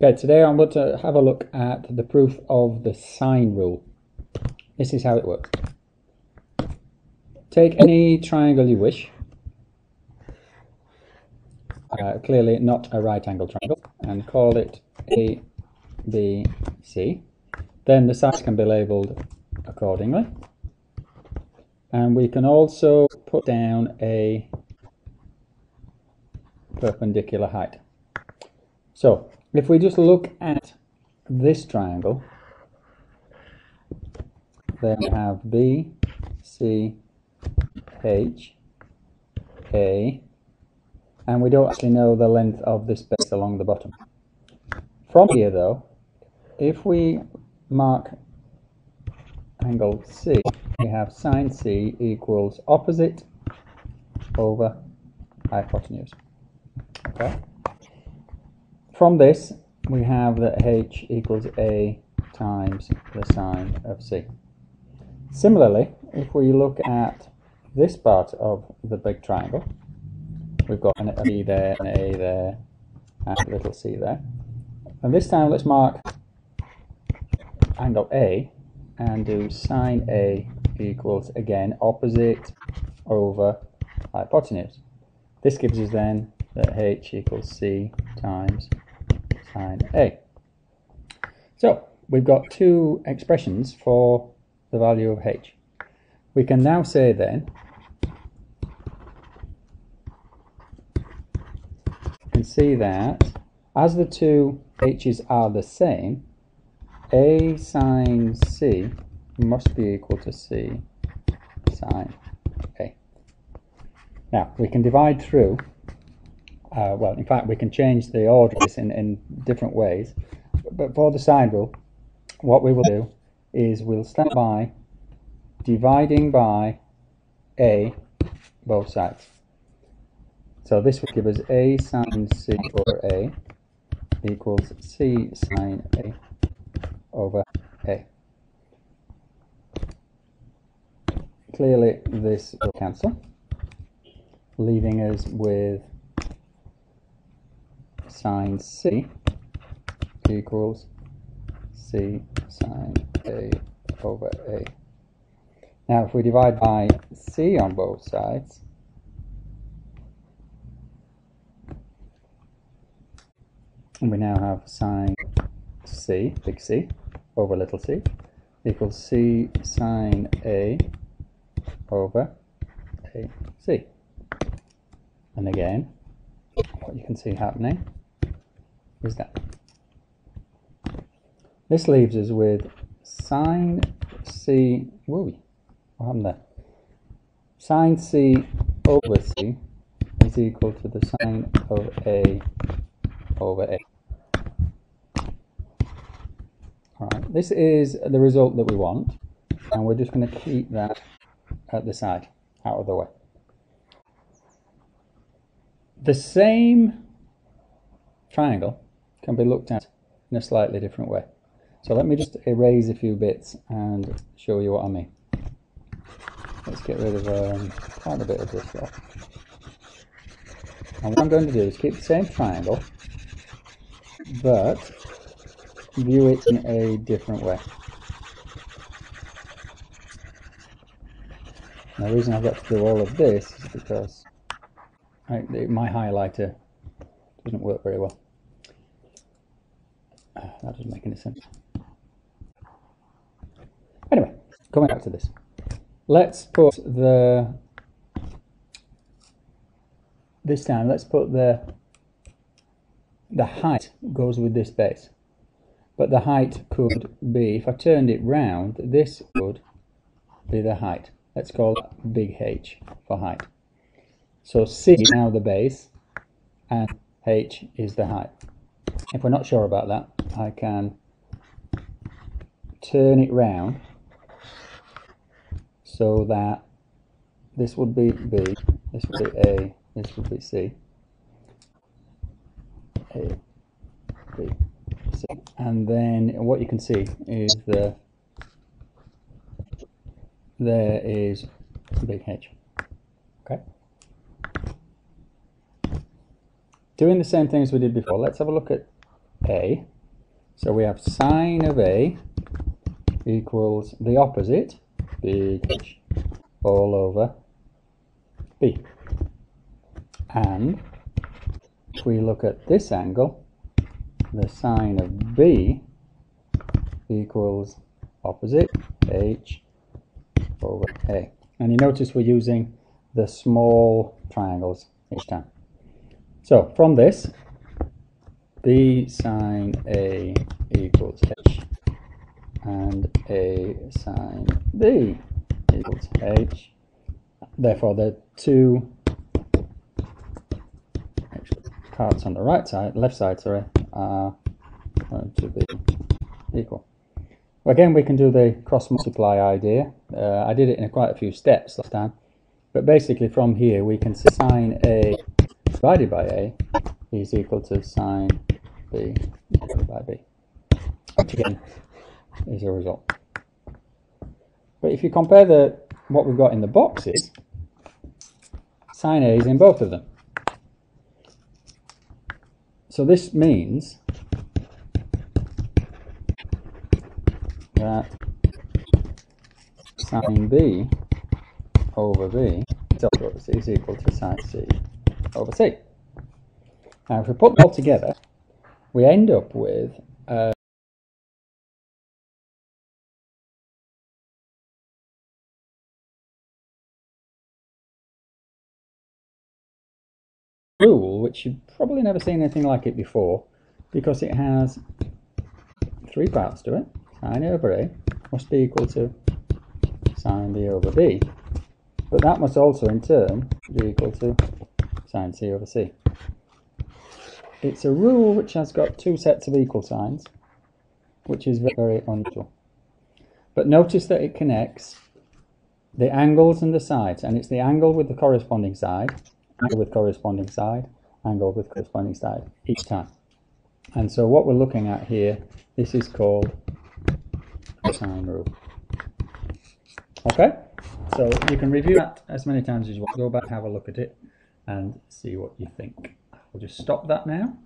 Okay, today I'm going to have a look at the proof of the sine rule. This is how it works. Take any triangle you wish, clearly not a right angle triangle, and call it A, B, C. Then the sides can be labelled accordingly. And we can also put down a perpendicular height. So if we just look at this triangle, then we have B, C, H, A, and we don't actually know the length of this base along the bottom. From here though, if we mark angle C, we have sine C equals opposite over hypotenuse. Okay. From this, we have that H equals A times the sine of C. Similarly, if we look at this part of the big triangle, we've got a B there, an A there, and a little c there. And this time let's mark angle A and do sine A equals, again, opposite over hypotenuse. This gives us then that H equals C times sine A. So we've got two expressions for the value of H. We can now say then, you can see that as the two H's are the same, A sine C must be equal to C sine A. Now we can divide through, well, in fact we can change the order of this in different ways, but for the sine rule what we will do is we'll start by dividing by A both sides. So this will give us A sine C over A equals C sine A over A. Clearly this will cancel, leaving us with sine C equals C sine A over A. Now if we divide by C on both sides, and we now have sine C, big C, over little c, equals C sine A over AC. And again, what you can see happening is that this leaves us with sine C, whooey, what happened there? Sine C over C is equal to the sine of A over A. Alright, this is the result that we want, and we're just going to keep that at the side, out of the way. The same triangle can be looked at in a slightly different way. So let me just erase a few bits and show you what I mean. Let's get rid of quite a bit of this stuff. And what I'm going to do is keep the same triangle, but view it in a different way. Now, the reason I've got to do all of this is because my highlighter doesn't work very well. That doesn't make any sense. Anyway, coming back to this. Let's put this time, let's put the height goes with this base. But the height could be, if I turned it round, this would be the height. Let's call that big H for height. So C is now the base and H is the height. If we're not sure about that, I can turn it round so that this would be B, this would be A, this would be C, A, B, C. And then what you can see is there is big H. Okay. Doing the same thing as we did before, let's have a look at A. So we have sine of A equals the opposite, big H, all over B. And if we look at this angle, the sine of B equals opposite H over A. And you notice we're using the small triangles each time. So from this, B sine A equals H and A sine B equals H. Therefore, the two parts on the left side, are going to be equal. Again, we can do the cross multiply idea. I did it in quite a few steps last time, but basically from here we can say sine A divided by A is equal to sine B divided by B, which again is a result. But if you compare what we've got in the boxes, sine A is in both of them. So this means that sine B over B is equal to sine C over C. Now if we put them all together, we end up with a rule which you've probably never seen anything like it before, because it has three parts to it. Sine A over A must be equal to sine B over B, but that must also in turn be equal to sine C over C. It's a rule which has got two sets of equal signs, which is very, very unusual. But notice that it connects the angles and the sides, and it's the angle with the corresponding side, angle with corresponding side, angle with corresponding side each time. And so what we're looking at here, this is called the sine rule. Okay, so you can review that as many times as you want. Go back, have a look at it, and see what you think. We'll just stop that now.